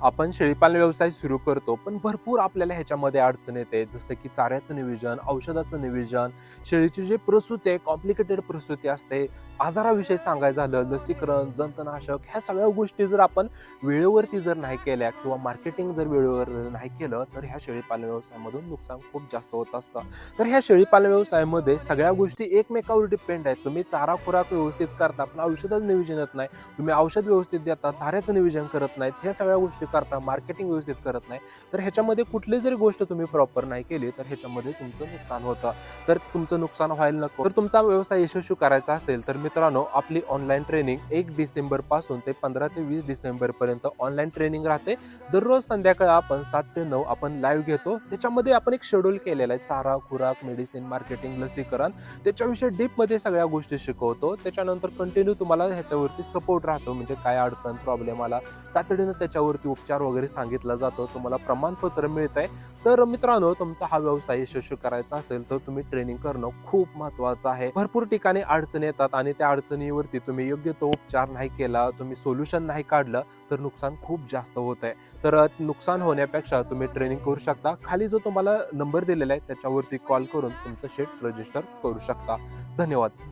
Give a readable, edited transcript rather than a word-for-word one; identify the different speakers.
Speaker 1: आपण शेळीपालन व्यवसाय सुरू करतो, पण भरपूर आपल्याला ह्याच्यामध्ये अडचण येते. जसं की चाऱ्याचं नियोजन, औषधाचं नियोजन, शेळीची जी प्रसूती आहे, कॉम्प्लिकेटेड प्रसूती असते. आजाराविषयी सांगायचं झालं, लसीकरण, जंतनाशक ह्या सगळ्या गोष्टी जर आपण वेळेवरती जर नाही केल्या किंवा मार्केटिंग जर वेळेवर नाही केलं, तर ह्या शेळीपालन व्यवसायामधून नुकसान खूप जास्त होत असतं. तर ह्या शेळीपालन व्यवसायामध्ये सगळ्या गोष्टी एकमेकावर डिपेंड आहेत. तुम्ही चारा खुराक व्यवस्थित करता, पण औषधाचं नियोजन येत नाही. तुम्ही औषध व्यवस्थित देता, चाऱ्याचं नियोजन करत नाहीत, ह्या सगळ्या गोष्टी करता, मार्केटिंग व्यवस्थित करत नाही, तर ह्याच्यामध्ये कुठली जरी गोष्ट तुम्ही प्रॉपर नाही केली, तर ह्याच्यामध्ये तुमचं नुकसान होतं. तर तुमचं नुकसान व्हायला नको. तर तुमचा व्यवसाय यशस्वी करायचा असेल, तर मित्रांनो आपली ऑनलाईन ट्रेनिंग 1 डिसेंबर पासून ते 15 ते 20 डिसेंबर पर्यंत ऑनलाईन ट्रेनिंग राहते. दररोज संध्याकाळी आपण 7 ते 9 आपण लाईव्ह घेतो. त्याच्यामध्ये आपण एक शेड्यूल केलेला आहे. चारा, खुराक, मेडिसिन, मार्केटिंग, लसीकरण त्याच्याविषयी डीपमध्ये सगळ्या गोष्टी शिकवतो. त्याच्यानंतर कंटिन्यू तुम्हाला ह्याच्यावरती सपोर्ट राहतो. म्हणजे काय अडचण, प्रॉब्लेम आला, तातडीनं त्याच्यावरती उपचार वगैरे सांगितला जातो. तुम्हाला प्रमाणपत्र मिळतंय. तर मित्रांनो, तुमचा हा व्यवसाय यशस्वी करायचा असेल, तर तुम्ही ट्रेनिंग करणं खूप महत्त्वाचं आहे. भरपूर ठिकाणी अडचणी येतात आणि त्या अडचणीवरती तुम्ही योग्य तो उपचार नाही केला, तुम्ही सोल्युशन नाही काढलं, तर नुकसान खूप जास्त होतंय. तर नुकसान होण्यापेक्षा तुम्ही ट्रेनिंग करू शकता. खाली जो तुम्हाला नंबर दिलेला आहे, त्याच्यावरती कॉल करून तुमचं शेड रजिस्टर करू शकता. धन्यवाद.